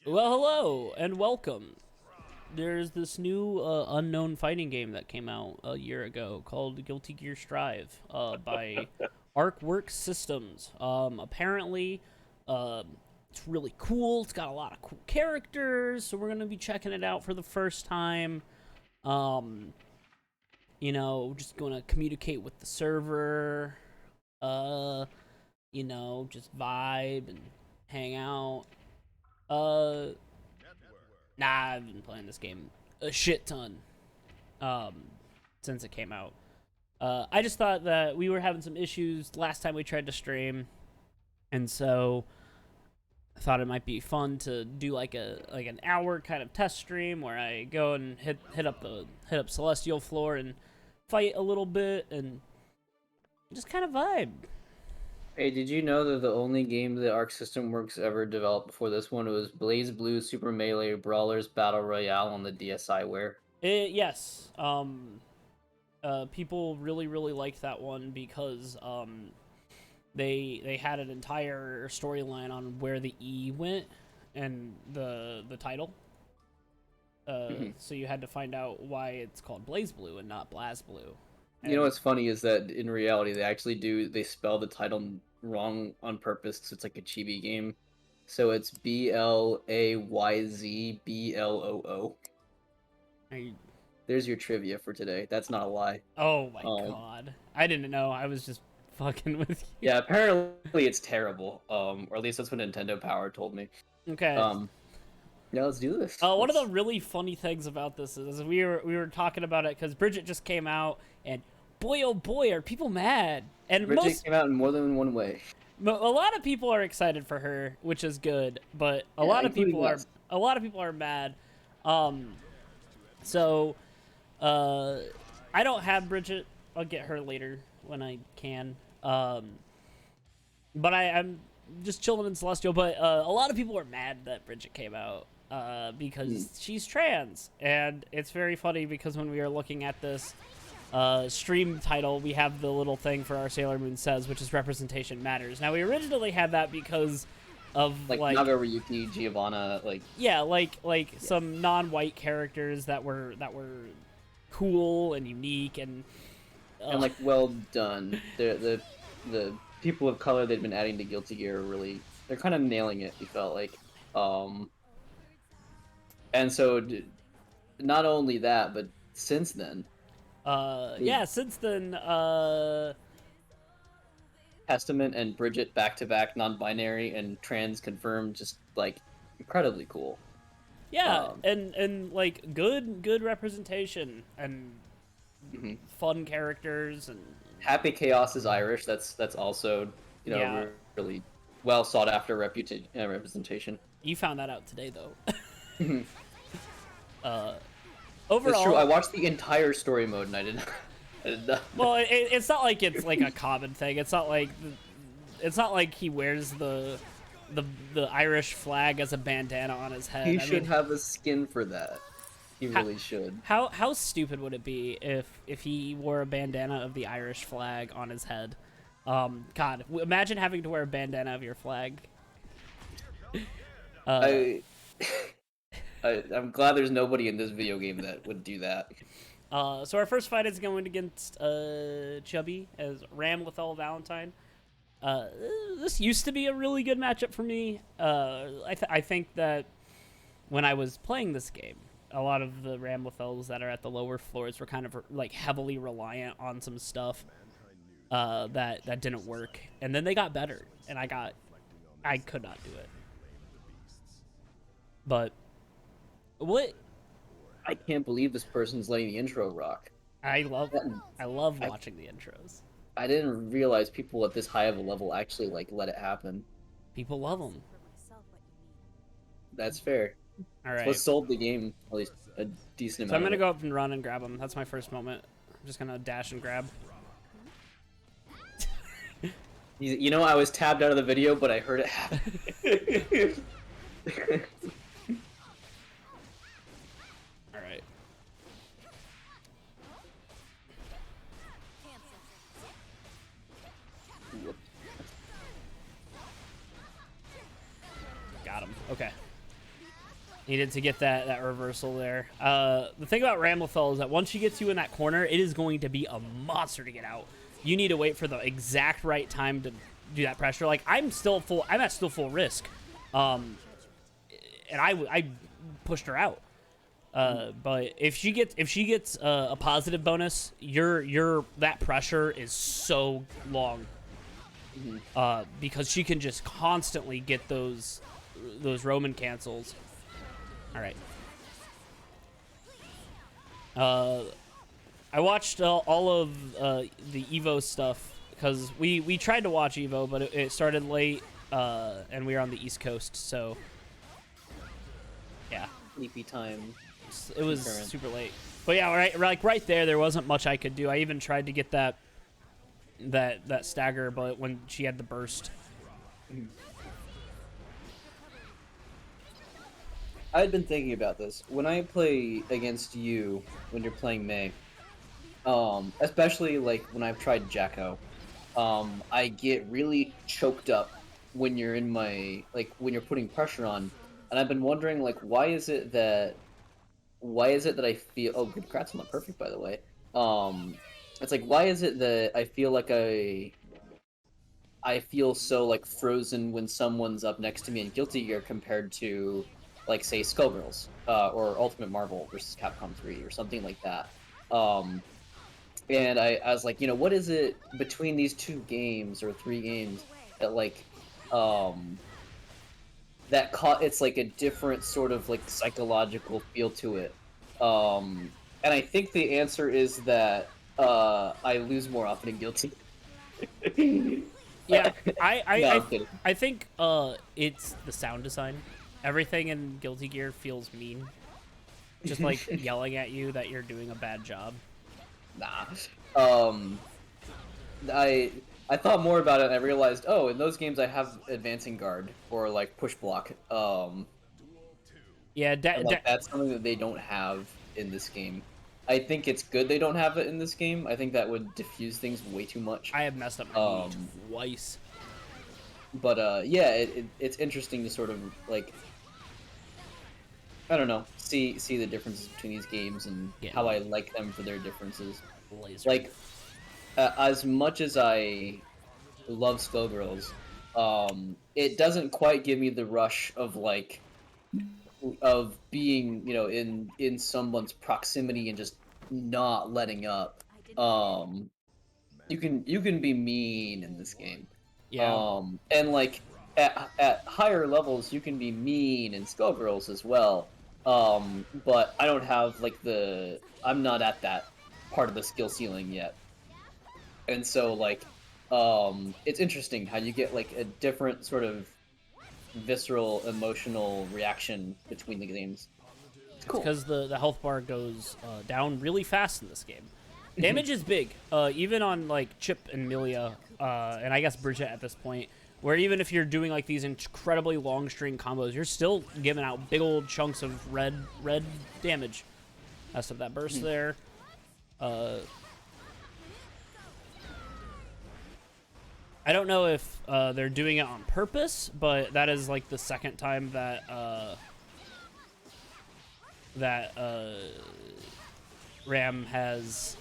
Well, hello and welcome. There's this new unknown fighting game that came out a year ago called Guilty Gear Strive by Arcwork Systems. Apparently, uh, it's really cool. It's got a lot of cool characters, so we're gonna be checking it out for the first time. Um, just gonna communicate with the server. Uh, just vibe and hang out. Uh, Nah, I've been playing this game a shit ton um, since it came out. I just thought that we were having some issues last time we tried to stream, and so I thought it might be fun to do like an hour kind of test stream where I go and hit up Celestial Floor and fight a little bit and just kind of vibe. Hey, did you know that the only game that Arc System Works ever developed before this one was Blaze Blue Super Melee Brawlers Battle Royale on the DSiWare? Yes. People really liked that one because they had an entire storyline on where the E went and the title. So you had to find out why it's called Blaze Blue and not Blaz Blue. You know what's funny is that in reality they spell the title wrong on purpose, so it's like a chibi game. So it's BLAYZBLOO. I, There's your trivia for today. That's not a lie. oh my god. I didn't know. I was just fucking with you. Yeah, apparently it's terrible. Or at least that's what Nintendo Power told me. Okay. Yeah, let's do this. One of the really funny things about this is we were talking about it because Bridget just came out, and boy oh boy are people mad. And Bridget came out in more than one way. a lot of people are excited for her, which is good, but a lot of people are mad. So I don't have Bridget. I'll get her later when I can. But I'm just chilling in Celestial. But a lot of people are mad that Bridget came out because she's trans, and it's very funny because when we are looking at this stream title, we have the little thing for our Sailor Moon Says, which is representation matters. Now we originally had that because of like Nagaruyuki, Giovanna, some non-white characters that were cool and unique and like well done. The people of color they've been adding to Guilty Gear they're kind of nailing it. We felt like, and so not only that, but since then, Testament and Bridget back-to-back non-binary and trans confirmed, just like incredibly cool. Yeah, and like good representation and fun characters and Happy Chaos is Irish. That's also really well sought after representation. You found that out today though. Overall, that's true. I watched the entire story mode and I didn't. Well, it's not like it's like a common thing. It's not like he wears the Irish flag as a bandana on his head. He should have a skin for that. He really should. How stupid would it be if he wore a bandana of the Irish flag on his head? God, imagine having to wear a bandana of your flag. I'm glad there's nobody in this video game that would do that. So our first fight is going against Chubby as Ram Lethal Valentine. This used to be a really good matchup for me. I think that when I was playing this game, a lot of the Ram Lethals that are at the lower floors were kind of like heavily reliant on some stuff that didn't work, and then they got better, and I could not do it. But what? I can't believe this person's letting the intro rock. I love watching the intros. I didn't realize people at this high of a level actually let it happen. People love them. That's fair. All right. It's what sold the game, at least a decent amount. So I'm gonna go up and run and grab him. That's my first moment. I'm just gonna dash and grab. You know, I was tabbed out of the video, but I heard it happen. All right. Got him. Okay. Needed to get that reversal there. The thing about Ramlethal is that once she gets you in that corner, it is going to be a monster to get out. You need to wait for the exact right time to do that pressure. Like, I'm at still full risk. And I pushed her out. But if she gets a positive bonus, that pressure is so long. Because she can just constantly get those Roman cancels. All right. I watched all of the Evo stuff because we tried to watch Evo, but it started late, and we were on the East Coast, so yeah. Sleepy time. It was super late. But yeah, right there wasn't much I could do. I even tried to get that stagger, but when she had the burst. I had been thinking about this. When I play against you, when you're playing Mei, especially like when I've tried Jacko, I get really choked up when you're in when you're putting pressure on, and I've been wondering like why is it that I feel good crats on the perfect, by the way. It's like why is it that I feel like I feel so like frozen when someone's up next to me in Guilty Gear compared to like say Skullgirls or Ultimate Marvel versus Capcom 3 or something like that. And I was like, what is it between these 2 games or 3 games that like it's like a different sort of like psychological feel to it. And I think the answer is that I lose more often in Guilty. Yeah, No, I'm kidding. I think it's the sound design. Everything in Guilty Gear feels mean. Just like yelling at you that you're doing a bad job. Nah. I thought more about it and I realized, oh, in those games I have advancing guard or like push block. Yeah, that's something that they don't have in this game. I think it's good they don't have it in this game. I think that would diffuse things way too much. I have messed up my knee twice. But yeah, it's interesting to sort of like I don't know, see the differences between these games and how I like them for their differences. Laser. Like as much as I love Skullgirls, it doesn't quite give me the rush of like of being in someone's proximity and just not letting up. You can be mean in this game. Yeah. And like at higher levels you can be mean in Skullgirls as well. But I don't have like I'm not at that part of the skill ceiling yet. And so like it's interesting how you get like a different sort of visceral emotional reaction between the games. It's cool. Because the health bar goes down really fast in this game. Damage is big, even on like Chip and Milia, and I guess Bridget at this point, where even if you're doing like these incredibly long string combos, you're still giving out big old chunks of red damage. So that burst there. I don't know if they're doing it on purpose, but that is like the second time that Ram has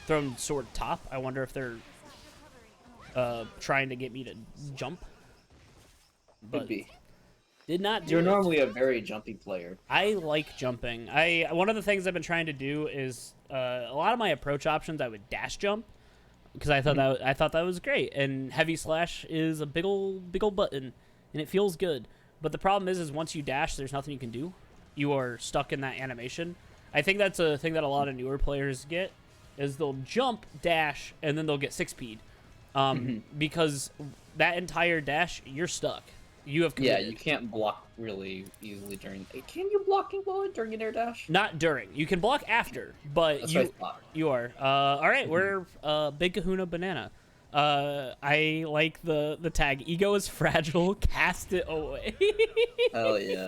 thrown sword top. I wonder if they're trying to get me to jump. But Could be. Did not do You're it. normally a very jumpy player. I like jumping. One of the things I've been trying to do is a lot of my approach options I would dash jump because I thought that was great. And heavy slash is a big old button, and it feels good. But the problem is once you dash, there's nothing you can do. You are stuck in that animation. I think that's a thing that a lot of newer players get, is they'll jump, dash, and then they'll get 6-speed. Because that entire dash, you're stuck. You have committed. Yeah, you can't block really easily during... Can you block during an air dash? Not during. You can block after, but you are. All right, we're Big Kahuna Banana. I like the tag. Ego is fragile. Cast it away. Hell yeah.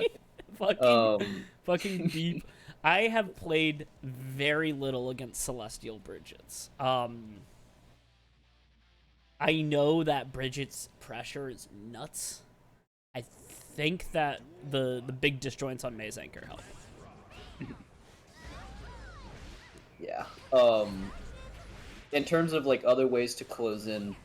Fucking deep. I have played very little against Celestial Bridgets. I know that Bridget's pressure is nuts. I think that the big disjoints on Maze Anchor help. Yeah. In terms of like other ways to close in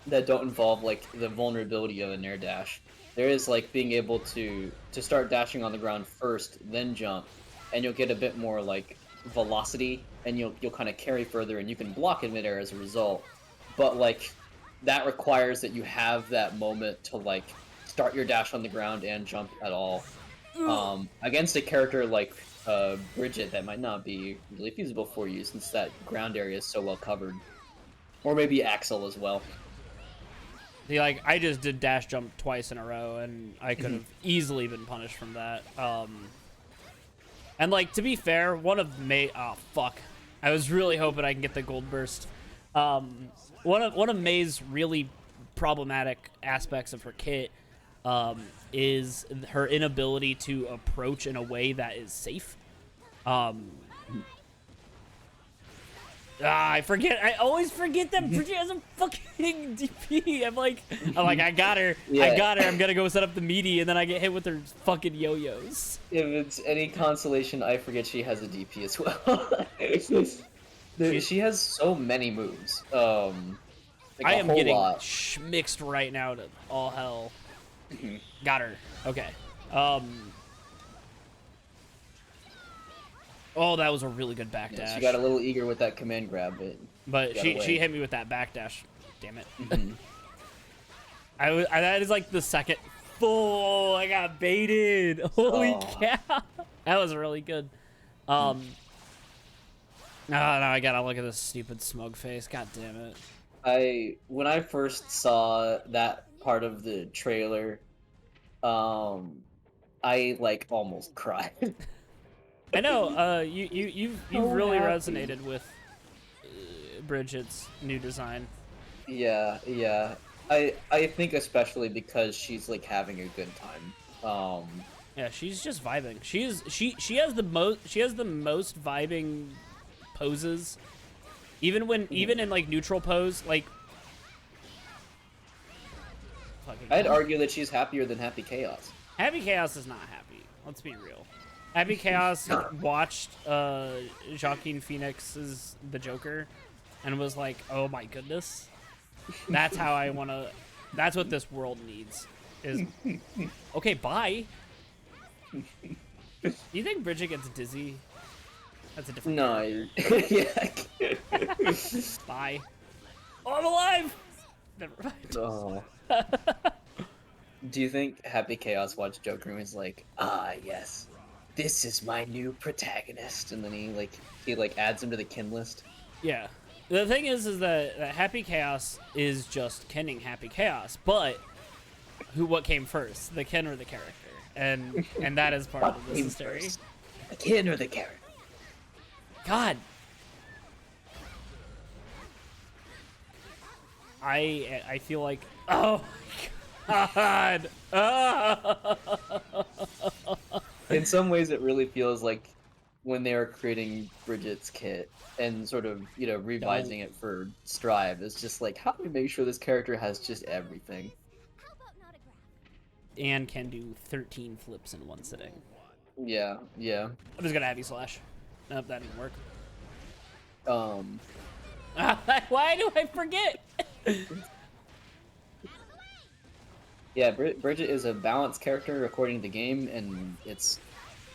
that don't involve like the vulnerability of an air dash, there is like being able to start dashing on the ground first, then jump, and you'll get a bit more like velocity, and you'll kind of carry further, and you can block in midair as a result. But like that requires that you have that moment to like start your dash on the ground and jump at all. Against a character like Bridget, that might not be really feasible for you since that ground area is so well covered. Or maybe Axel as well. See, like, I just did dash jump twice in a row, and I could have easily been punished from that. And, like, to be fair, one of oh, fuck. I was really hoping I can get the gold burst. One of May's really problematic aspects of her kit is her inability to approach in a way that is safe. I forget. I always forget that Bridget has a fucking DP. I'm like, I got her. Yeah. I got her. I'm gonna go set up the meaty, and then I get hit with her fucking yo-yos. If it's any consolation, I forget she has a DP as well. She has so many moves. Like I a am whole getting lot. mixed right now to all hell. Got her. Okay. Oh, that was a really good backdash. Yeah, she got a little eager with that command grab, but she hit me with that backdash. Damn it. Mhm. That is like the second. Oh, I got baited. Holy cow. That was really good. No, I gotta look at this stupid smug face. God damn it. When I first saw that part of the trailer, I like almost cried. I know. You've So really happy. resonated with Bridget's new design. Yeah. I think especially because she's like having a good time. Yeah, she's just vibing. She has the most vibing poses. Even in like neutral pose, like fucking I'd argue that she's happier than Happy Chaos. Happy Chaos is not happy. Let's be real. Happy Chaos watched Joaquin Phoenix's The Joker and was like, "Oh my goodness, that's how I want to. That's what this world needs." Is okay. Bye. Do you think Bridget gets dizzy? That's a different. No, character. yeah. Bye. Oh, I'm alive. Never mind. Oh. Do you think Happy Chaos watched Joker and was like, "Ah, yes, this is my new protagonist," and then he adds him to the kin list? Yeah. The thing is that Happy Chaos is just kenning Happy Chaos, but what came first, the kin or the character? And that is part of the mystery. The kin or the character? God. I feel like, oh my God. In some ways, it really feels like when they were creating Bridget's kit and sort of, revising it for Strive, it's just like, how do we make sure this character has just everything? And can do 13 flips in one sitting. Yeah. I'm just gonna have you slash. Nope, that didn't work. Why do I forget? Yeah, Bridget is a balanced character according to the game, and it's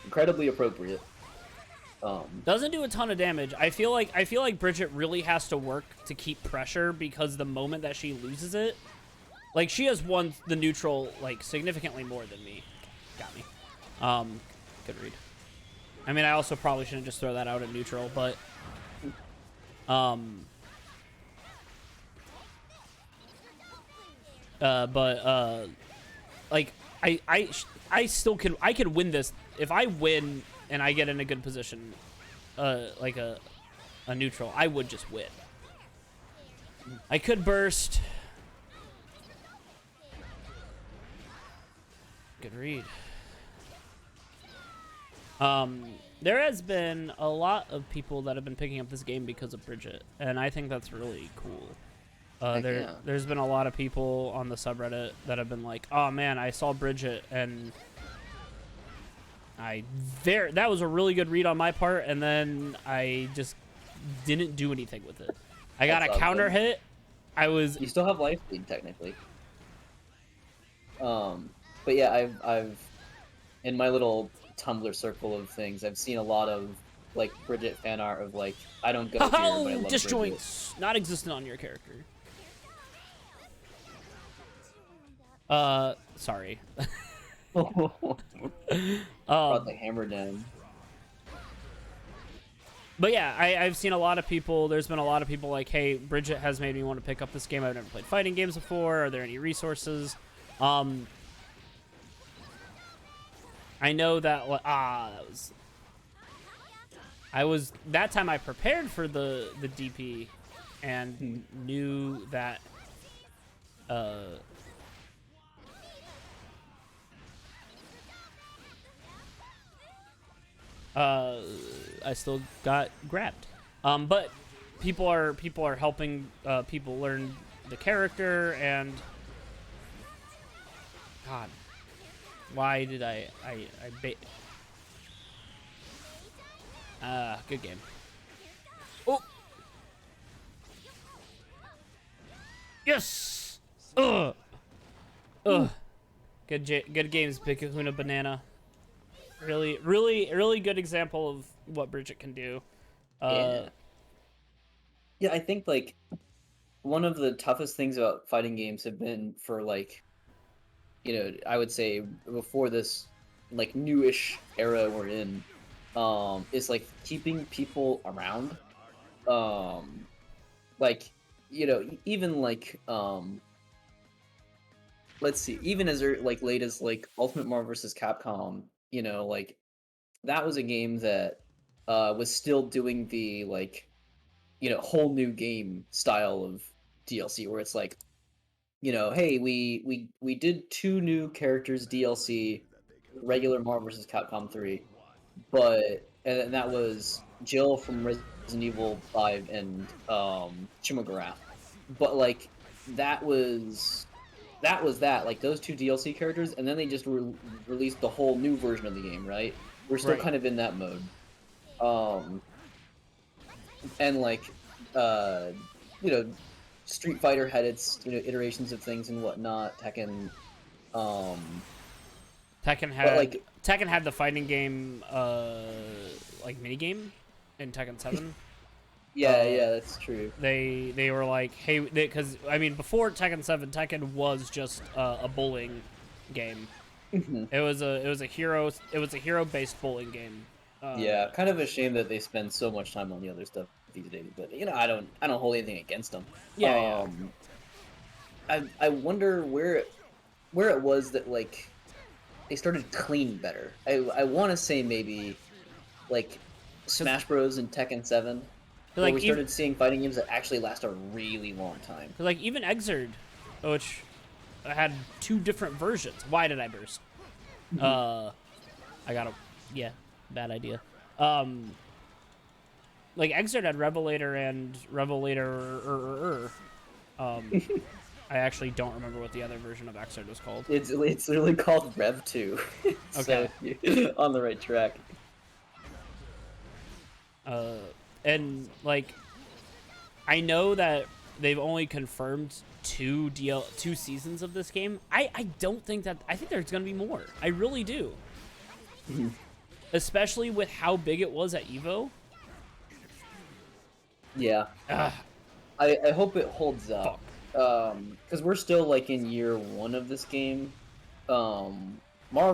incredibly appropriate. Doesn't do a ton of damage. I feel like Bridget really has to work to keep pressure because the moment that she loses it, like she has won the neutral like significantly more than me. Got me. Good read. I mean, I also probably shouldn't just throw that out at neutral, but like I still could win this if I win and I get in a good position, like a neutral. I would just win. I could burst. Good read. There has been a lot of people that have been picking up this game because of Bridget, and I think that's really cool. Heck yeah. There's been a lot of people on the subreddit that have been like, "Oh man, I saw Bridget and that was a really good read on my part, and then I just didn't do anything with it. I got That's a all counter good. hit. I was You still have life lead technically. But yeah, I've in my little Tumblr circle of things, I've seen a lot of like Bridget fan art of like I don't go here, but I love Bridget. disjoints not existent on your character. Sorry. Brought the hammer down. But yeah, I've seen a lot of people. There's been a lot of people like, "Hey, Bridget has made me want to pick up this game. I've never played fighting games before. Are there any resources?" I know that. That time I prepared for the DP, and knew that. I still got grabbed. But people are helping people learn the character, and God, why did I bait? Good game. Oh, yes. Ugh. Good games, Big Kahuna Banana. Really good example of what Bridget can do. Yeah. Yeah, I think like one of the toughest things about fighting games have been for like, I would say before this like newish era we're in, is like keeping people around. Like, even like let's see, even as like late as like Ultimate Marvel vs. Capcom, like that was a game that was still doing the like whole new game style of DLC where it's like hey we did two new characters DLC regular Marvel vs. Capcom 3 but and that was Jill from Resident Evil 5 and Shimogarath but like that was that like those two DLC characters and then they just released the whole new version of the game, right? We're still Right. kind of in that mode. And like uh you know Street Fighter had its iterations of things and whatnot. Um Tekken but had like the fighting game like mini game in Tekken 7. yeah, that's true. They were like, hey, because I mean before Tekken 7, Tekken was just a bowling game. It was a hero based bowling game. Yeah, kind of a shame that they spend so much time on the other stuff these days, but I don't hold anything against them. Yeah. I wonder where it was that like they started clean better. I want to say maybe like Smash Bros and Tekken 7 where like we started seeing fighting games that actually last a really long time. like even Exerd, which had two different versions. Why did I burst? I got bad idea. Like Exerd had Revelator and Revelator. I actually don't remember what the other version of Exerd was called. It's literally called Rev 2. Okay. So you're on the right track. And like, I know that they've only confirmed two seasons of this game. I don't think that. I think there's gonna be more. I really do. Especially with how big it was at Evo. Yeah. I hope it holds up. Because we're still like in year 1 of this game. Marvel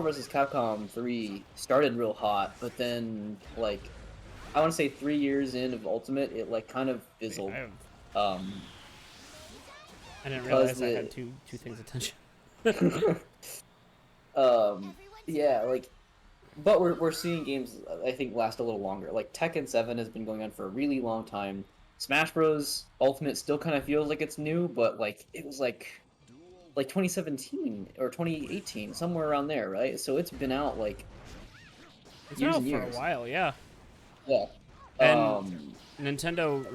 vs. Capcom 3 started real hot, but then like I want to say 3 years in of Ultimate, it like kind of fizzled. I didn't realize I had two things attention. Yeah, like, but we're seeing games I think last a little longer. Like Tekken 7 has been going on for a really long time. Smash Bros. Ultimate still kind of feels like it's new, but like it was like 2017 or 2018, somewhere around there, right? So it's been out like It's years been out and for years. a while, yeah. Yeah. And Nintendo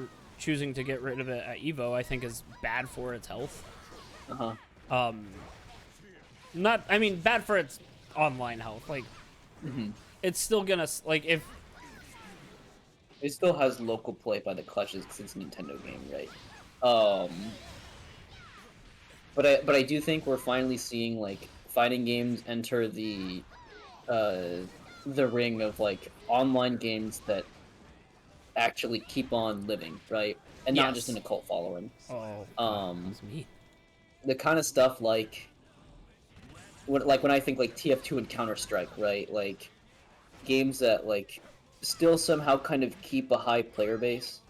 choosing to get rid of it at Evo, I think, is bad for its health. I mean, bad for its online health. Like, it's still gonna, like, if... It still has local play by the clutches because it's a Nintendo game, right? But I do think we're finally seeing, like, fighting games enter the ring of, like, online games that actually keep on living, right? And not just in a cult following. Oh, that's me. The kind of stuff like when I think like TF2 and Counter-Strike, right? Like games that like still somehow kind of keep a high player base.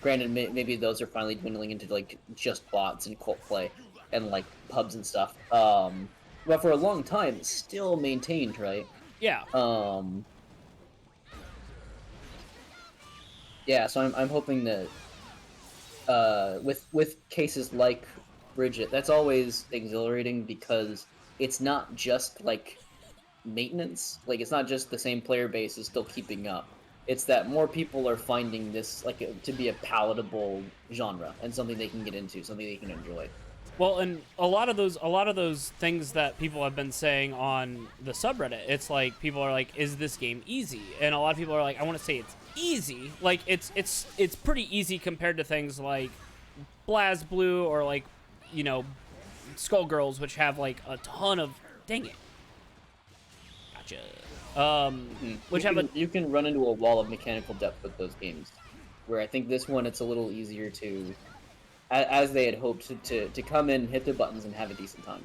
Granted, maybe those are finally dwindling into like just bots and cult play and like pubs and stuff. But for a long time, it's still maintained, right? Yeah. Yeah, so I'm hoping that with cases like Bridget, that's always exhilarating because it's not just like maintenance. Like it's not just the same player base is still keeping up. It's that more people are finding this like to be a palatable genre and something they can get into, something they can enjoy. Well, and a lot of those things that people have been saying on the subreddit, it's like people are like, "Is this game easy?" And a lot of people are like, "I want to say it's easy. Like it's pretty easy compared to things like BlazBlue or like, you know, Skullgirls, which have like a ton of dang it. Gotcha. Which you can run into a wall of mechanical depth with those games, where I think this one it's a little easier to. As they had hoped to come in, hit the buttons, and have a decent time.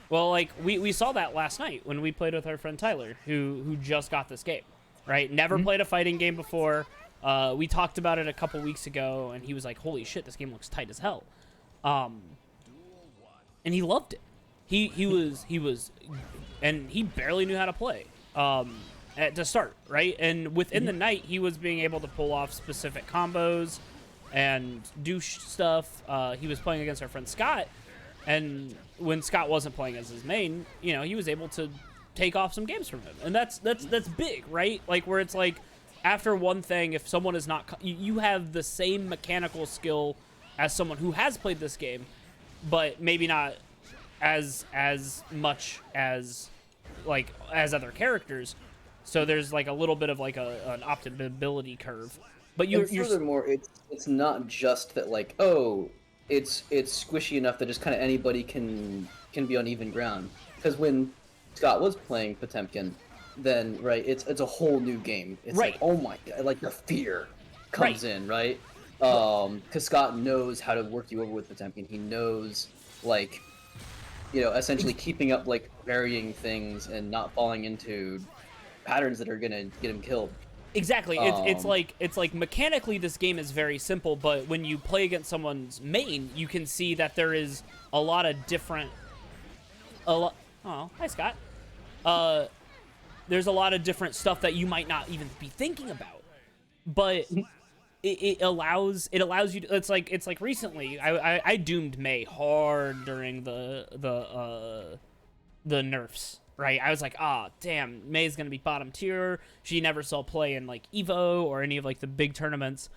Well, like, we saw that last night when we played with our friend Tyler, who just got this game, right? Never played a fighting game before. We talked about it a couple weeks ago, and he was like, holy shit, this game looks tight as hell. And he loved it. He was, and he barely knew how to play to start, right? And within the night, he was being able to pull off specific combos, and do stuff. He was playing against our friend Scott, and when Scott wasn't playing as his main, you know, he was able to take off some games from him, and that's big, right? Like where it's like after one thing, if someone is not, you have the same mechanical skill as someone who has played this game, but maybe not as much as like as other characters. So there's like a little bit of like an optimability curve. But furthermore, it's not just that like, oh, it's squishy enough that just kind of anybody can be on even ground. Because when Scott was playing Potemkin, then right, it's a whole new game. It's right. Like, oh my god, like the fear comes in, right? Because Scott knows how to work you over with Potemkin. He knows like, you know, essentially keeping up like varying things and not falling into patterns that are gonna get him killed. Exactly. It's like mechanically this game is very simple, but when you play against someone's main, you can see that there is a lot of different. Oh, hi Scott. There's a lot of different stuff that you might not even be thinking about, but it allows you to, it's like recently I doomed May hard during the nerfs. Right, I was like, damn, May's gonna be bottom tier. She never saw play in like Evo or any of like the big tournaments.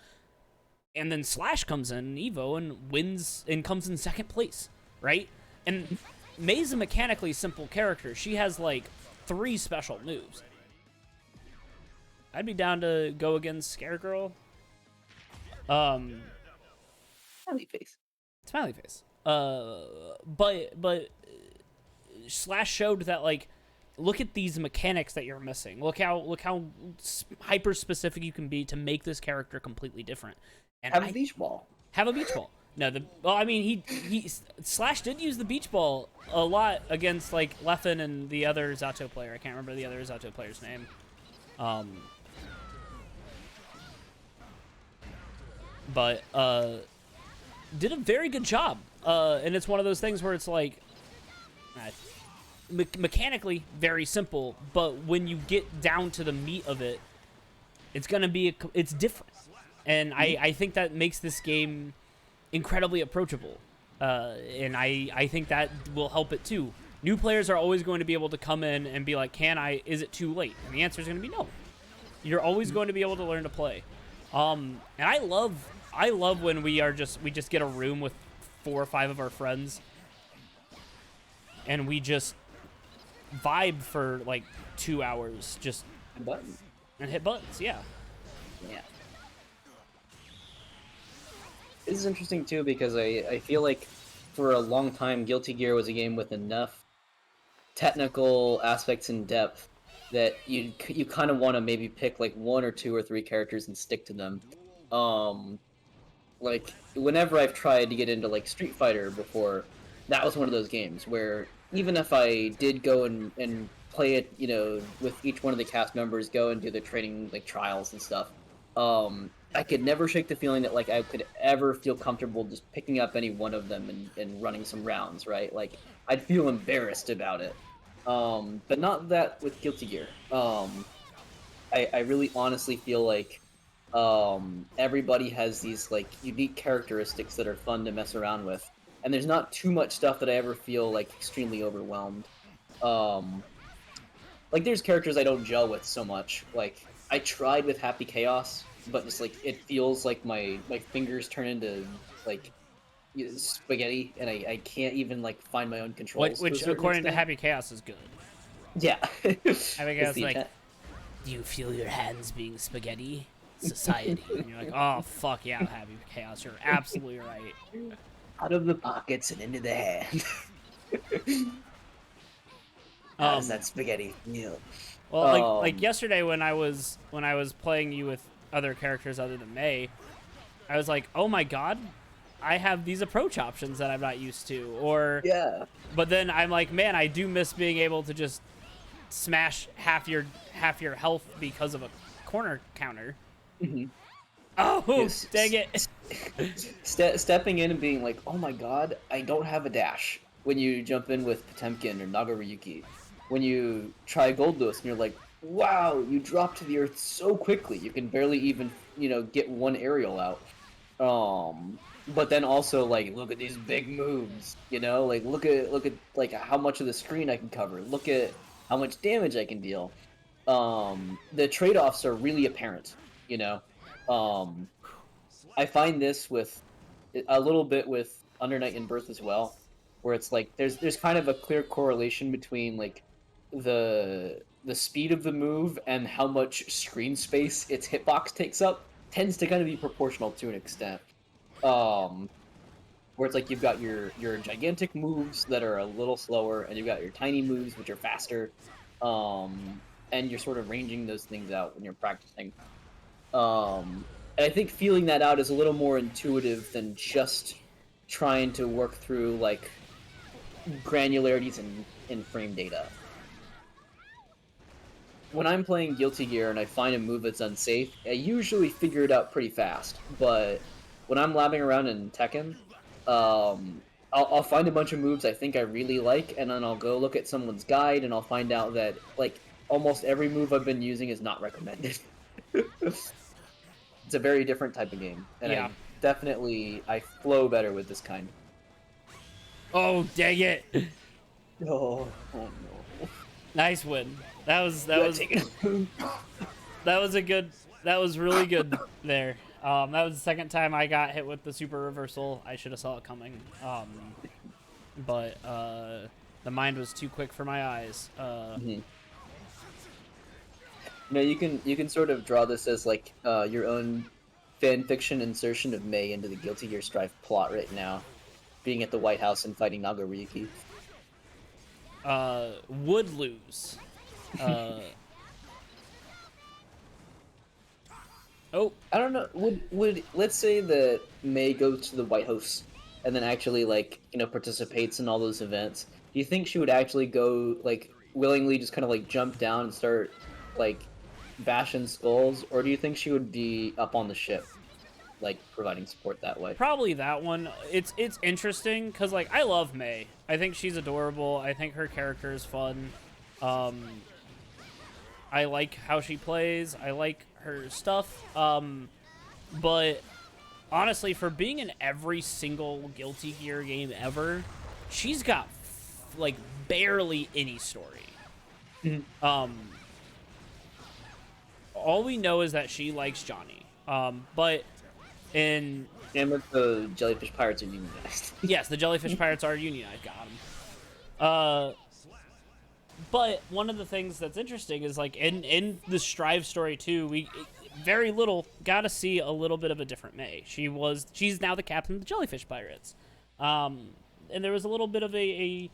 And then Slash comes in Evo and wins and comes in second place, right? And May's a mechanically simple character. She has like 3 special moves. I'd be down to go against Scaregirl. Smiley face. Smiley face. But Slash showed that like, look at these mechanics that you're missing. Look how hyper specific you can be to make this character completely different. And have a beach ball. Have a beach ball. No, I mean he Slash did use the beach ball a lot against like Leffen and the other Zato player. I can't remember the other Zato player's name. But did a very good job. And it's one of those things where it's like. Mechanically very simple, but when you get down to the meat of it, it's gonna be it's different, and I think that makes this game incredibly approachable, and I think that will help it too. New players are always going to be able to come in and be like, is it too late? And the answer is going to be no. You're always going to be able to learn to play, and I love I love when we just get a room with 4 or 5 of our friends, and we just vibe for like 2 hours, just Button. and hit buttons. Yeah. Yeah. This is interesting too because I feel like for a long time Guilty Gear was a game with enough technical aspects and depth that you kind of want to maybe pick like 1 or 2 or 3 characters and stick to them. Um, like whenever I've tried to get into like Street Fighter before, that was one of those games where even if I did go and play it, with each one of the cast members, go and do the training like trials and stuff, I could never shake the feeling that like I could ever feel comfortable just picking up any one of them and running some rounds, right? Like I'd feel embarrassed about it. But not that with Guilty Gear. I really honestly feel like everybody has these like unique characteristics that are fun to mess around with, and there's not too much stuff that I ever feel like extremely overwhelmed. Um, like there's characters I don't gel with so much. Like I tried with Happy Chaos, but just like it feels like my fingers turn into like spaghetti, and I can't even like find my own controls to a Which certain according to extent. Happy Chaos is good. Yeah, Happy it's Chaos the like, intent. do you feel your hands being spaghetti? Society. And you're like, oh fuck yeah, Happy Chaos, you're absolutely right. Out of the pockets and into the hand. How does that spaghetti feel? Well, like Um, yesterday when I was playing you with other characters other than May, I was like, oh my god, I have these approach options that I'm not used to. Or, yeah. but then I'm like, man, I do miss being able to just smash half your health because of a corner counter. Mhm. Oh, Yes. dang it. Stepping in and being like, oh my god, I don't have a dash. When you jump in with Potemkin or Nagaryuki. When you try Goldless and you're like, wow, you drop to the earth so quickly. You can barely even, get one aerial out. But then also like, look at these big moves, like look at like how much of the screen I can cover. Look at how much damage I can deal. The trade-offs are really apparent, you know. Um, I find this with a little bit with Under Night in Birth as well, where it's like there's kind of a clear correlation between like the speed of the move and how much screen space its hitbox takes up tends to kind of be proportional to an extent. Um, where it's like you've got your gigantic moves that are a little slower, and you've got your tiny moves which are faster. And you're sort of ranging those things out when you're practicing. And I think feeling that out is a little more intuitive than just trying to work through like granularities in frame data. When I'm playing Guilty Gear and I find a move that's unsafe, I usually figure it out pretty fast. But when I'm labbing around in Tekken, I'll find a bunch of moves I think I really like, and then I'll go look at someone's guide, and I'll find out that like almost every move I've been using is not recommended. It's a very different type of game, and Yeah. I flow better with this kind. Oh, dang it. Oh no! Nice win. That was Take it. that was really good there. That was the second time I got hit with the super reversal. I should have saw it coming. But the mind was too quick for my eyes. Mhm. You can sort of draw this as like your own fan fiction insertion of May into the Guilty Gear Strive plot right now, being at the White House and fighting Nagaryuki. Would lose. Oh, I don't know. Would let's say that May goes to the White House and then actually like participates in all those events. Do you think she would actually go like willingly just kind of like jump down and start like bashing skulls, or do you think she would be up on the ship, like providing support that way? probably that one. It's interesting because like I love May. I think she's adorable. I think her character is fun. I like how she plays. I like her stuff. But honestly, for being in every single Guilty Gear game ever, she's got like barely any story. All we know is that she likes Johnny. But And And with the jellyfish pirates are unionized. yes, the jellyfish pirates are unionized. Got them. But one of the things that's interesting is like in the Strive story too, we very little got to see a little bit of a different May. She's now the captain of the jellyfish pirates, and there was a little bit of a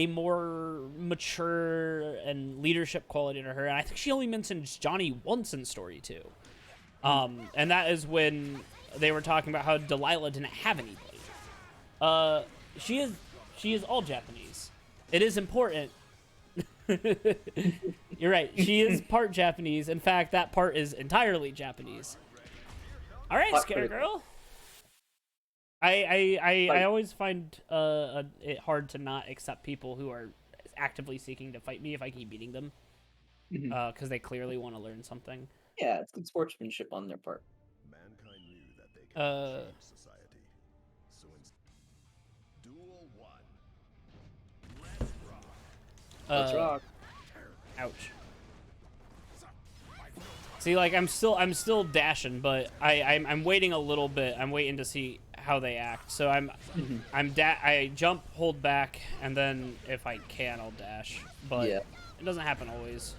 more mature and leadership quality to her. And I think she only mentions Johnny once in story too, and that is when they were talking about how Delilah didn't have anybody. She is all Japanese. It is important. You're right. She is part Japanese. In fact, that part is entirely Japanese. All right, Scare Girl. I always find it hard to not accept people who are actively seeking to fight me if I keep beating them, because they clearly want to learn something. Yeah, it's good sportsmanship on their part. Mankind knew that they could change society. So duel 1. Let's rock. Ouch. See, like I'm still dashing, but I'm waiting a little bit. I'm waiting to see how they act. So I jump, hold back, and then if I can, I'll dash. But Yeah. it doesn't happen always.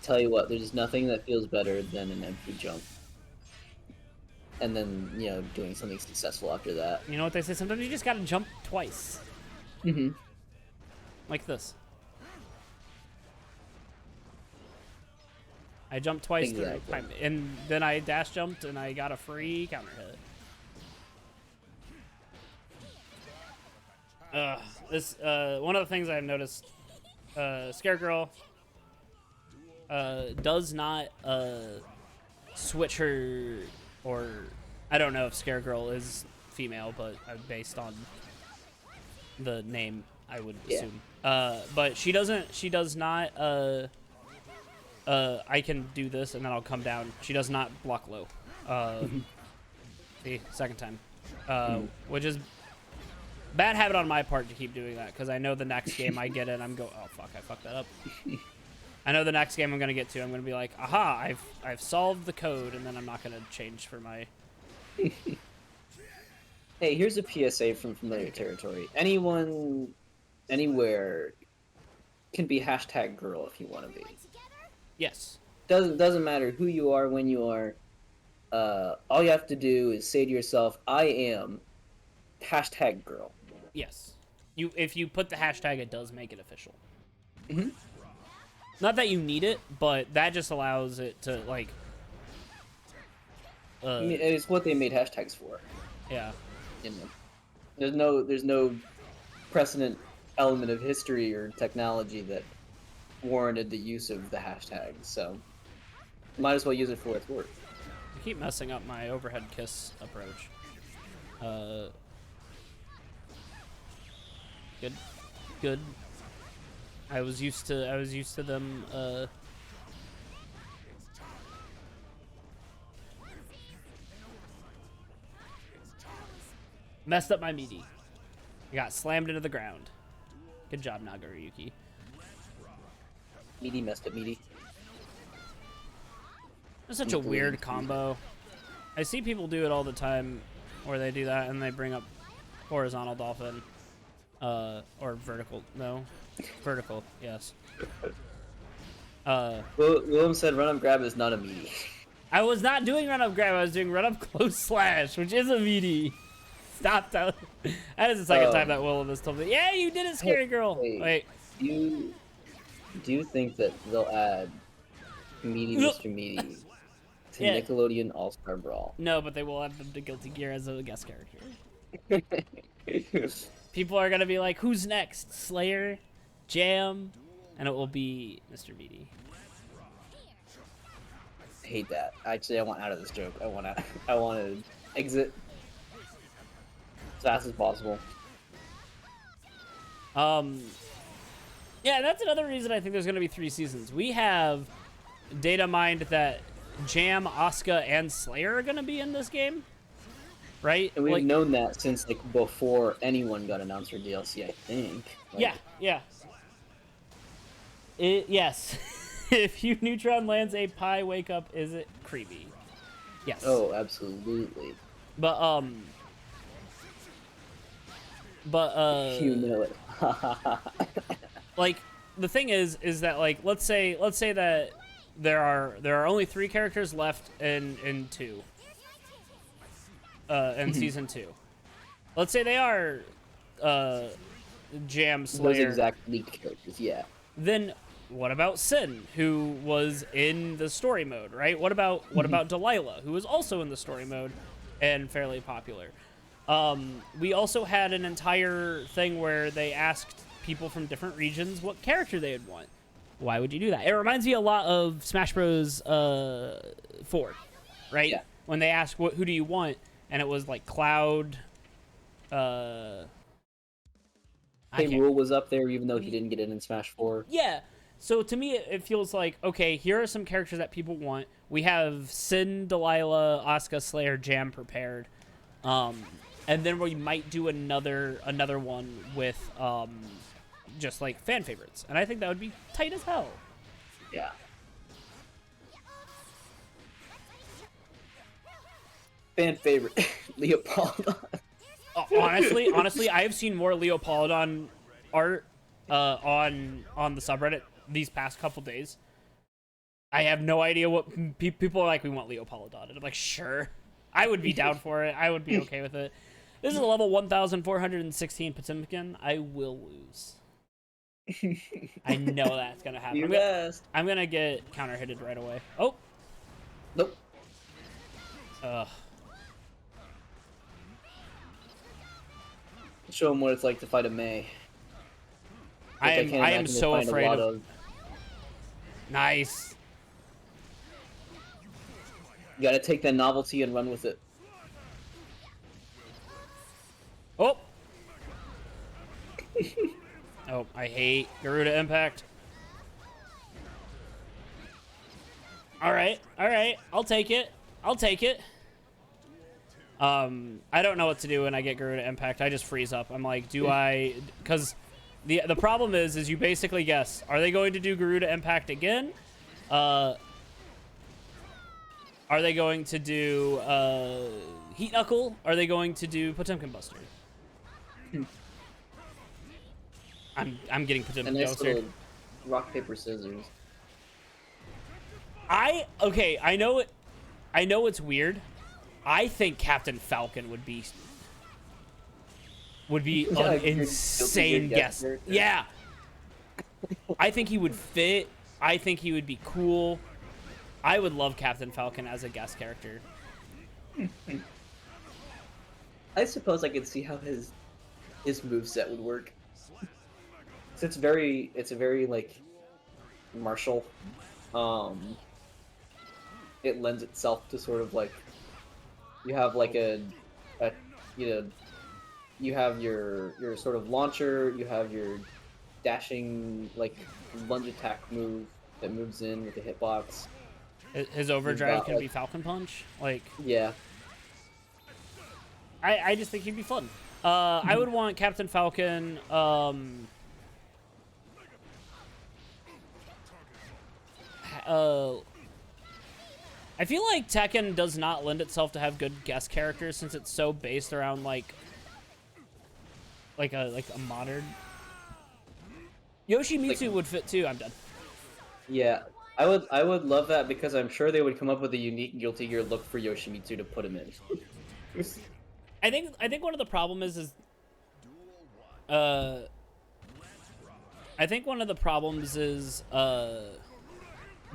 Tell you what, there's nothing that feels better than an empty jump. And then, doing something successful after that. You know what they say? Sometimes you just gotta jump twice. Like this. I jumped twice, Exactly. and then I dash jumped, and I got a free counter hit. This one of the things I've noticed, Scaregirl does not switch her, or I don't know if Scaregirl is female, but based on the name, I would assume. But she does not. I can do this and then I'll come down. She does not block low. The second time, which is bad habit on my part to keep doing that, because I know the next game I get in, oh fuck, I fucked that up. I know the next game I'm gonna get to, I'm gonna be like, aha, I've solved the code, and then I'm not gonna change for my. Hey, here's a PSA from familiar territory. Anyone, anywhere, can be #girl if you want to be. Yes. Doesn't matter who you are, when you are. All you have to do is say to yourself, "I am #girl." Yes. If you put the hashtag, it does make it official. Not that you need it, but that just allows it to like. I mean, it's what they made hashtags for. Yeah. There's no precedent element of history or technology that warranted the use of the hashtag, so might as well use it for what it's worth. I keep messing up my overhead kiss approach. Good. I was used to them. Messed up my meaty. I got slammed into the ground. Good job, Nagaruyuki. Meaty messed up meaty. That's such a weird combo. I see people do it all the time, where they do that and they bring up horizontal dolphin, or vertical. No, vertical. Yes. Willem said run up grab is not a meaty. I was not doing run up grab. I was doing run up close slash, which is a meaty. Stop that. That is the second time that Willem has told me. Yeah, you did it, Scary Girl. Wait. Do you think that they'll add Meaty Mr. Meaty to Nickelodeon All-Star Brawl? No, but they will add them to Guilty Gear as a guest character. People are gonna be like, "Who's next? Slayer, Jam," and it will be Mr. Meaty. I hate that. Actually, I want out of this joke. I want to exit as fast as possible. Yeah, that's another reason I think there's going to be 3 seasons. We have data mined that Jam, Asuka, and Slayer are going to be in this game, right? And we've known that since before anyone got announced for DLC, I think. Yeah. Yes. If you neutron lands a pie wake up, is it creepy? Yes. Oh, absolutely. But Humility. like the thing is that like let's say that there are only 3 characters left in season 2. Let's say they are Jam Slayer. Those exact leaked characters, yeah. Then what about Sin, who was in the story mode, right? What about Delilah, who was also in the story mode and fairly popular? We also had an entire thing where they asked people from different regions what character they would want. Why would you do that? It reminds me a lot of Smash Bros. 4, right? Yeah. When they asked who do you want, and it was like Cloud. Same Rule was up there, even though he didn't get it in Smash 4. Yeah. So to me, it feels like, okay, here are some characters that people want. We have Sin, Delilah, Asuka, Slayer, Jam prepared. And then we might do another one with just like fan favorites. And I think that would be tight as hell. Yeah. Fan favorite, Leopold. Honestly, I have seen more Leopoldon art on the subreddit these past couple days. I have no idea what people are like. We want Leopoldon, and I'm like, sure, I would be down for it. I would be okay with it. This is a level 1,416 Potemkin. I will lose. I know that's gonna happen. I'm gonna get counter hitted right away. Oh, nope. Ugh. Show him what it's like to fight a Mei. I am so afraid of... Nice. You gotta take that novelty and run with it. Oh. Oh, I hate Garuda Impact. All right. I'll take it. I don't know what to do when I get Garuda Impact. I just freeze up. I'm like, do I... Because the problem is you basically guess. Are they going to do Garuda Impact again? Are they going to do Heat Knuckle? Are they going to do Potemkin Buster? I'm getting Potemkin Buster. Nice rock, paper, scissors. I know it's weird. I think Captain Falcon would be an insane guest. Yeah. I think he would fit. I think he would be cool. I would love Captain Falcon as a guest character. I suppose I could see how his moveset would work. It's a very like martial. It lends itself to sort of like you have like you have your sort of launcher, you have your dashing like lunge attack move that moves in with the hitbox. His overdrive can be Falcon Punch. Like, yeah. I just think he'd be fun. I would want Captain Falcon. I feel like Tekken does not lend itself to have good guest characters since it's so based around like a modern. Yoshimitsu would fit too. I'm done. Yeah, I would love that because I'm sure they would come up with a unique Guilty Gear look for Yoshimitsu to put him in. I think one of the problems is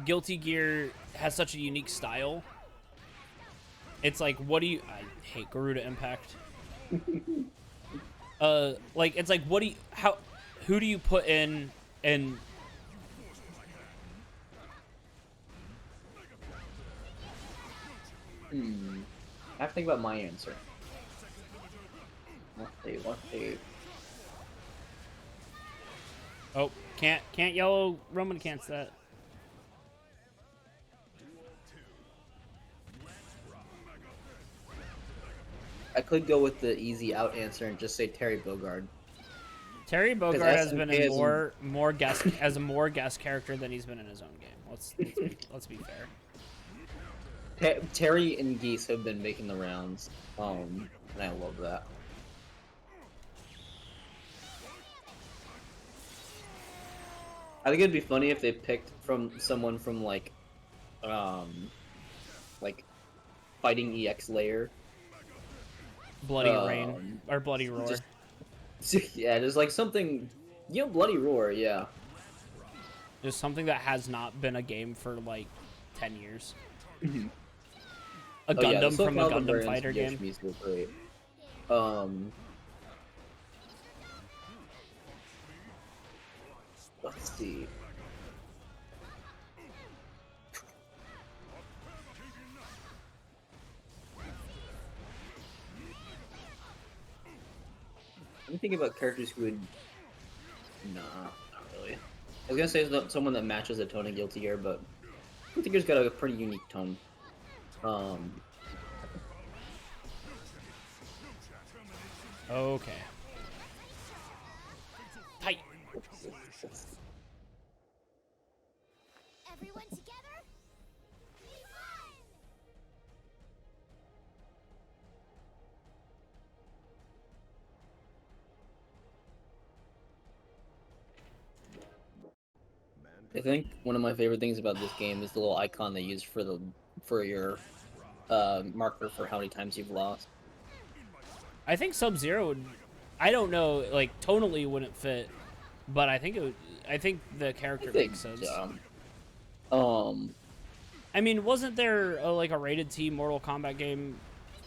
Guilty Gear has such a unique style. It's like, what do you... I hate Garuda Impact. Like, it's like, what do you... Who do you put in and... I have to think about my answer. Let's see. Oh, can't yellow Roman cancel that. I could go with the easy out answer and just say Terry Bogard. Terry Bogard has been in more guest character than he's been in his own game. Let's be fair. Terry and Geese have been making the rounds, and I love that. I think it'd be funny if they picked from someone from like Fighting EX layer. Bloody Rain or Bloody Roar. Yeah, there's like something, Bloody Roar, yeah. There's something that has not been a game for like 10 years. A Gundam from a Gundam fighter game. Great. Let's see. I'm thinking about characters who would. Nah, not really. I was gonna say someone that matches the tone of Guilty Gear, but Guilty Gear's got a pretty unique tone. Okay. Tight. Everyone together? We won! I think one of my favorite things about this game is the little icon they use for your marker for how many times you've lost. I think Sub-Zero would. I don't know, like tonally wouldn't fit, but I think it would. I think the character makes sense. I mean, wasn't there like a rated T Mortal Kombat game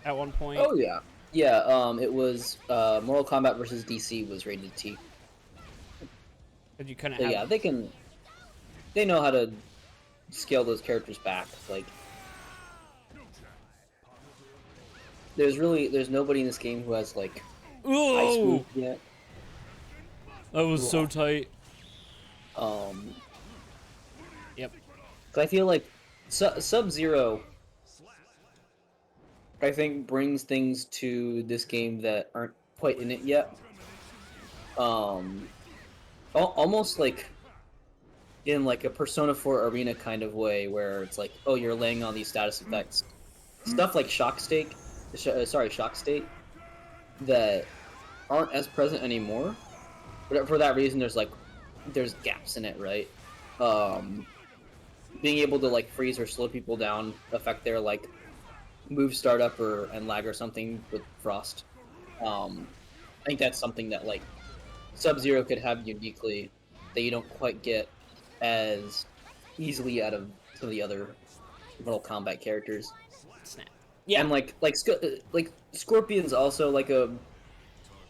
at one point? Oh yeah, yeah. It was Mortal Kombat versus DC was rated T. But you couldn't So have. yeah, they know how to scale those characters back. Like, there's nobody in this game who has like ice Ooh, move yet. that was so tight. Yep. 'Cause I feel like Sub-Zero, I think, brings things to this game that aren't quite in it yet. Almost like in like a Persona 4 Arena kind of way, where it's like, oh, you're laying on these status effects, stuff like Shock State, that aren't as present anymore. But for that reason, there's gaps in it, right? Being able to like freeze or slow people down, affect their like move startup and lag or something with Frost. I think that's something that like Sub-Zero could have uniquely that you don't quite get as easily out of some of the other Mortal Kombat characters. Snap. Yeah. And like Scorpion's also like a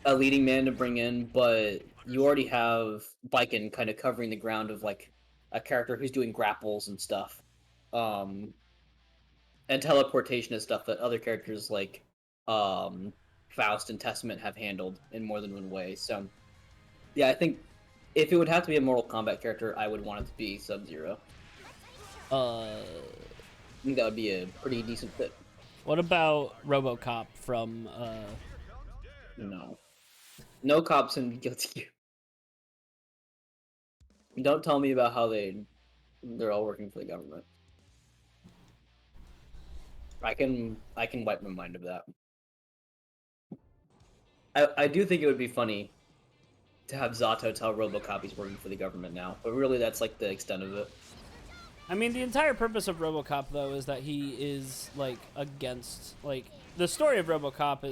leading man to bring in, but you already have Baiken kind of covering the ground of like a character who's doing grapples and stuff, and teleportation and stuff that other characters like Faust and Testament have handled in more than one way. So yeah, I think if it would have to be a Mortal Kombat character, I would want it to be Sub-Zero. I think that would be a pretty decent fit. What about RoboCop from? No cops in Guilty Gear. Don't tell me about how they're all working for the government. I can wipe my mind of that. I do think it would be funny to have Zato tell RoboCop he's working for the government now, but really that's like the extent of it. I mean, the entire purpose of RoboCop though is that he is like against like the story of RoboCop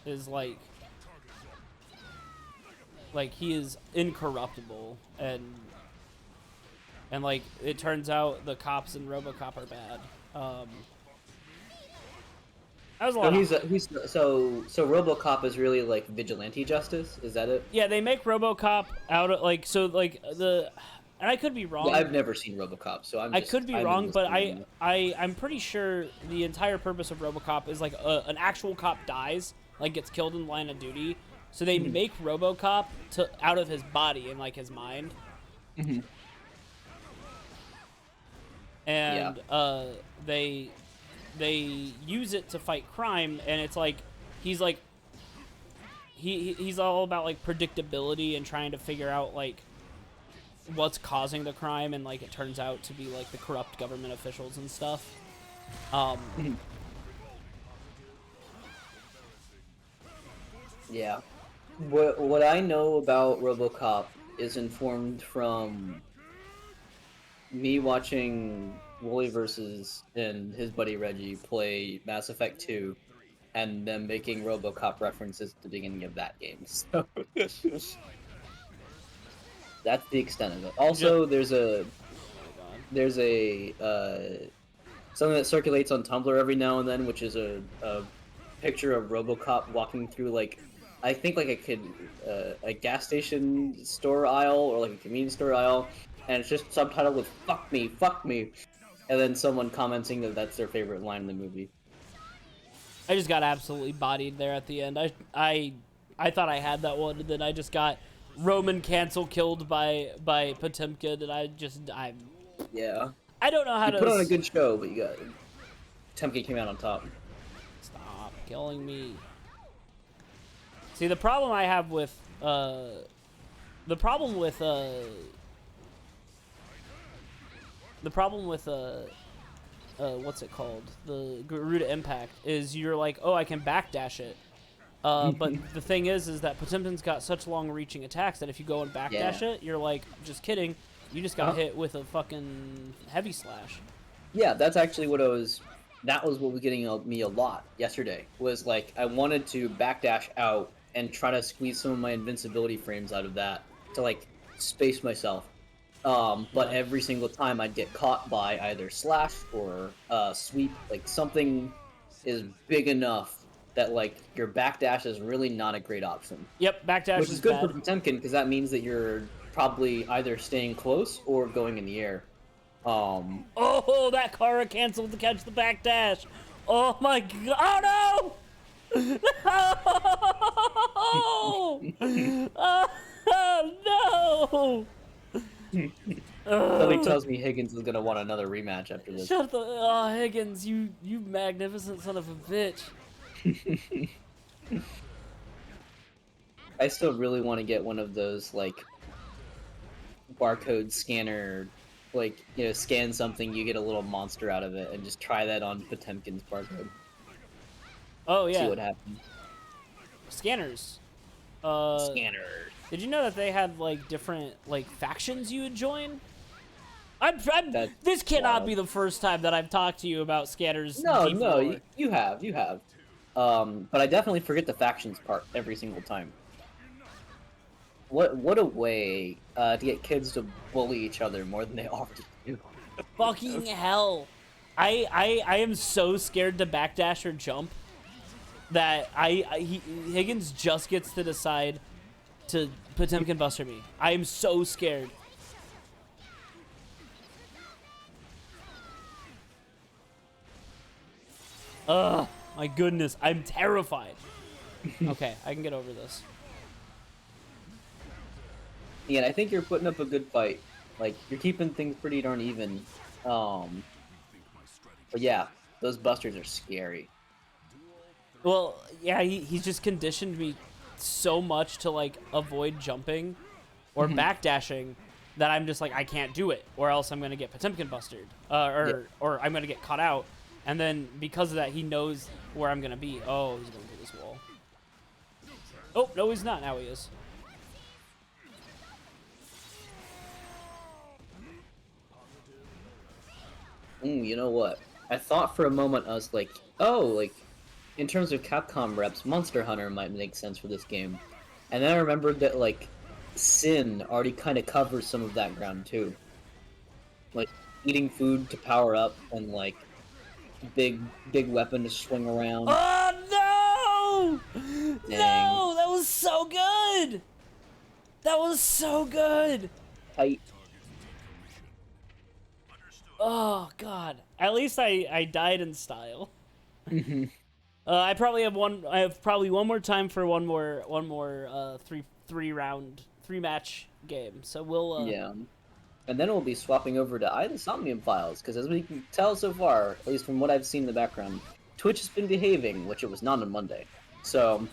is like he is incorruptible and like it turns out the cops in RoboCop are bad. That was a lot. So RoboCop is really like vigilante justice. Is that it? Yeah, they make RoboCop out of like so like the. And I could be wrong. Yeah, I've never seen RoboCop, so I could be wrong, but I'm pretty sure the entire purpose of RoboCop is like an actual cop dies, like gets killed in line of duty, so they make RoboCop out of his body and like his mind. And they use it to fight crime, and it's like he's all about like predictability and trying to figure out like what's causing the crime, and like it turns out to be like the corrupt government officials and stuff. Yeah. What I know about RoboCop is informed from me watching Wooly versus and his buddy Reggie play Mass Effect 2 and them making RoboCop references at the beginning of that game. So that's the extent of it. Also, there's a something that circulates on Tumblr every now and then, which is a picture of RoboCop walking through like I think like a gas station store aisle or like a convenience store aisle, and it's just subtitled with fuck me," and then someone commenting that that's their favorite line in the movie. I just got absolutely bodied there at the end. I thought I had that one, and then I just got Roman cancel killed by Potemkin, and I Yeah, I don't know how you to put on a good show, but you got Temke came out on top. stop killing me. See, the problem I have with what's it called? The Garuda Impact is you're like, oh, I can backdash it. But the thing is that Potemkin's got such long-reaching attacks that if you go and backdash it, you're like, just kidding. You just got hit with a fucking heavy slash. Yeah, that's actually what that was what was getting me a lot yesterday. Was like I wanted to backdash out and try to squeeze some of my invincibility frames out of that to like space myself. But every single time I'd get caught by either slash or sweep. Like something is big enough that like your backdash is really not a great option. Yep, backdash Which is good bad. for Potemkin because that means that you're probably either staying close or going in the air. Oh, that Kara canceled to catch the backdash. Oh my god! Oh no! Oh no! Something tells me Higgins is gonna want another rematch after this. Shut the Higgins, you magnificent son of a bitch. I still really want to get one of those like barcode scanner, like scan something, you get a little monster out of it, and just try that on Potemkin's barcode. Oh yeah. See what happens. Scanners. Scanner. Did you know that they had like different like factions you would join? This cannot be the first time that I've talked to you about scanners. No, deep no, lore. you have. But I definitely forget the factions part every single time. What a way to get kids to bully each other more than they already do. Fucking hell. I am so scared to backdash or jump that Higgins just gets to decide to Potemkin Buster me. I am so scared. Ugh, my goodness, I'm terrified. Okay, I can get over this. Yeah, I think you're putting up a good fight. Like, you're keeping things pretty darn even. But yeah, those busters are scary. Well, yeah, he's just conditioned me so much to, like, avoid jumping or backdashing that I'm just like, I can't do it, or else I'm going to get Potemkin busted. Or I'm going to get caught out. And then, because of that, he knows where I'm going to be. Oh, he's going to this wall. Oh, no, he's not. Now he is. You know what? I thought for a moment, I was like, oh, like, in terms of Capcom reps, Monster Hunter might make sense for this game. And then I remembered that, like, Sin already kind of covers some of that ground, too. Like, eating food to power up and, like, big weapon to swing around. Oh, no! Dang. No! That was so good! That was so good! Tight. Oh, God. At least I died in style. I probably have one. I have probably one more time for one more three match game. So we'll. Yeah. And then we'll be swapping over to either Somnium Files, because as we can tell so far, at least from what I've seen in the background, Twitch has been behaving, which it was not on Monday. So,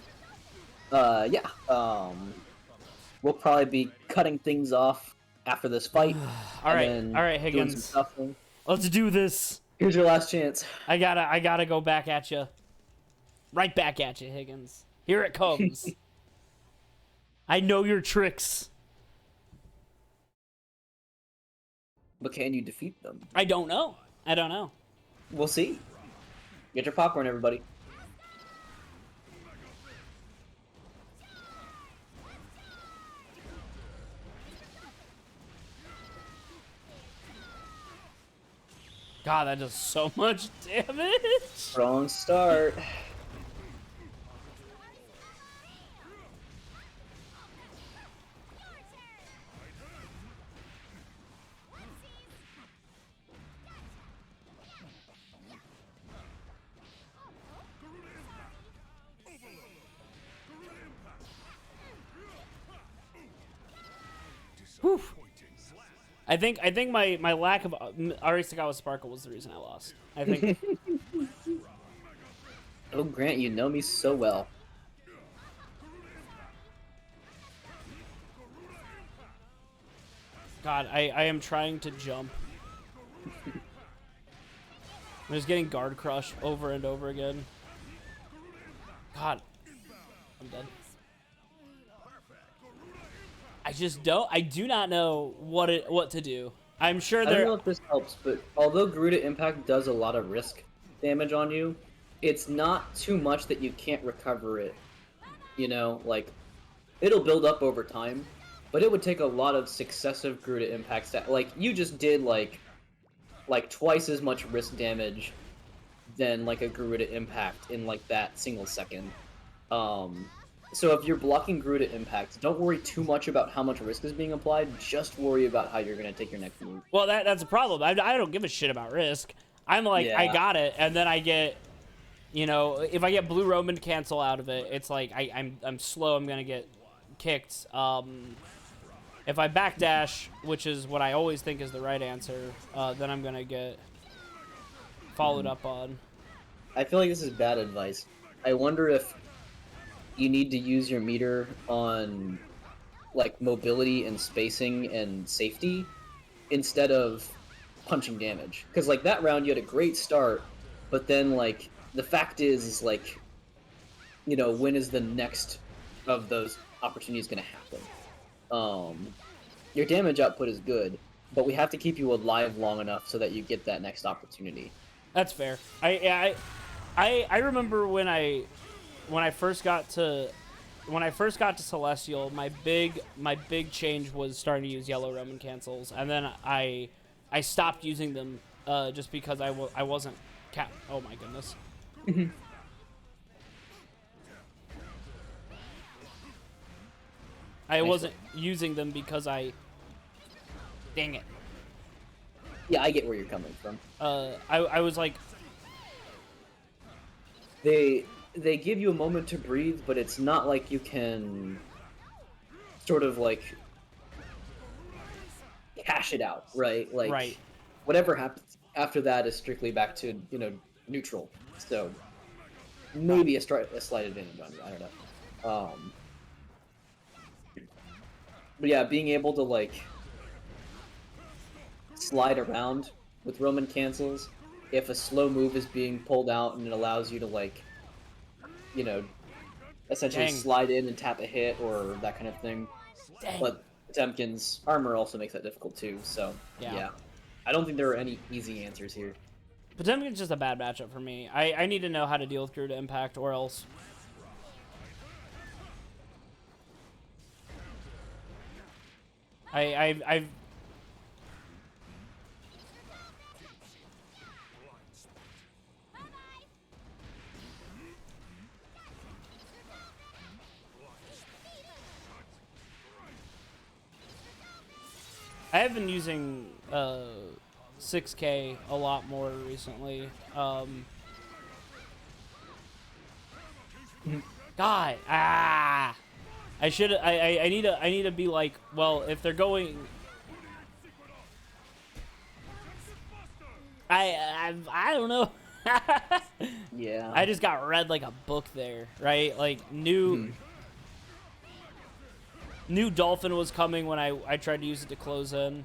yeah. We'll probably be cutting things off after this fight. All right, Higgins. Let's do this. Here's your last chance. I gotta go back at you. Right back at you, Higgins. Here it comes. I know your tricks. But can you defeat them? I don't know. I don't know. We'll see. Get your popcorn, everybody. God, that does so much damage. Strong start. Whew. I think my lack of Arisagawa Sparkle was the reason I lost. I think. Oh, Grant, you know me so well. God, I am trying to jump. I'm just getting guard crush over and over again. God, I'm dead. I do not know what to do. I'm sure I don't know there. if this helps, but although Garuda Impact does a lot of risk damage on you, it's not too much that you can't recover it. You know, like, it'll build up over time, but it would take a lot of successive Garuda Impacts that, like, you just did, like twice as much risk damage than, like, a Garuda Impact in, like, that single second. So if you're blocking Garuda Impact, don't worry too much about how much risk is being applied, just worry about how you're going to take your next move. Well, that's a problem. I don't give a shit about risk. I'm like, Yeah. I got it, and then I get, you know, if I get blue Roman cancel out of it, it's like I'm slow. I'm gonna get kicked. If I backdash, which is what I always think is the right answer, then I'm gonna get followed up on. I feel like this is bad advice. I wonder if you need to use your meter on, like, mobility and spacing and safety instead of punching damage. Because, like, that round you had a great start, but then, like, the fact is, like, you know, when is the next of those opportunities going to happen? Your damage output is good, but we have to keep you alive long enough so that you get that next opportunity. That's fair. I remember when I first got to Celestial, my big change was starting to use yellow Roman cancels, and then I stopped using them just because I wasn't oh my goodness. I wasn't using them because dang it. Yeah, I get where you're coming from. I was like, They give you a moment to breathe, but it's not like you can sort of, like, cash it out, right? Like, right. whatever happens after that is strictly back to, you know, neutral. So maybe a slight advantage on you. I don't know. But yeah, being able to, like, slide around with Roman cancels, if a slow move is being pulled out and it allows you to, like, you know, essentially Dang. slide in and tap a hit or that kind of thing. Dang. But Potemkin's armor also makes that difficult too, so yeah. I don't think there are any easy answers here. Potemkin's just a bad matchup for me. I need to know how to deal with Garuda Impact, or else. I've been using 6K a lot more recently. God, I should. I need to be like, well, if they're going. I don't know. Yeah. I just got read like a book there, right? Like new Dolphin was coming when I tried to use it to close in.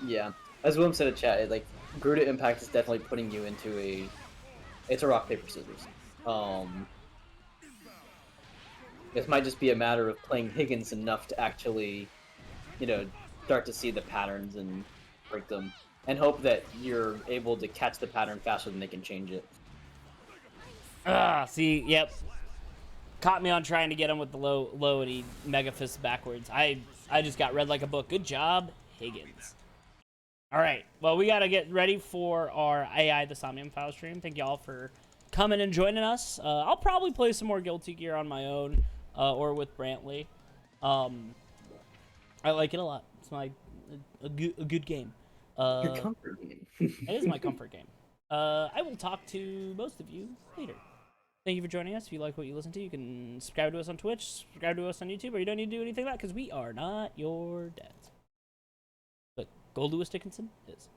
Yeah, as Willem said in chat, like Gruta Impact is definitely putting you into it's a rock paper scissors. It might just be a matter of playing Higgins enough to actually, start to see the patterns and break them, and hope that you're able to catch the pattern faster than they can change it. See, yep. Caught me on trying to get him with the low, and he mega fists backwards. I just got read like a book. Good job, Higgins. All right, well, we got to get ready for our AI the Somnium File stream. Thank y'all for coming and joining us. I'll probably play some more Guilty Gear on my own or with Brantley. I like it a lot. It's a good game. Your comfort game. It is my comfort game. I will talk to most of you later. Thank you for joining us. If you like what you listen to, you can subscribe to us on Twitch, subscribe to us on YouTube, or you don't need to do anything like that because we are not your dads. But Gold Lewis Dickinson is.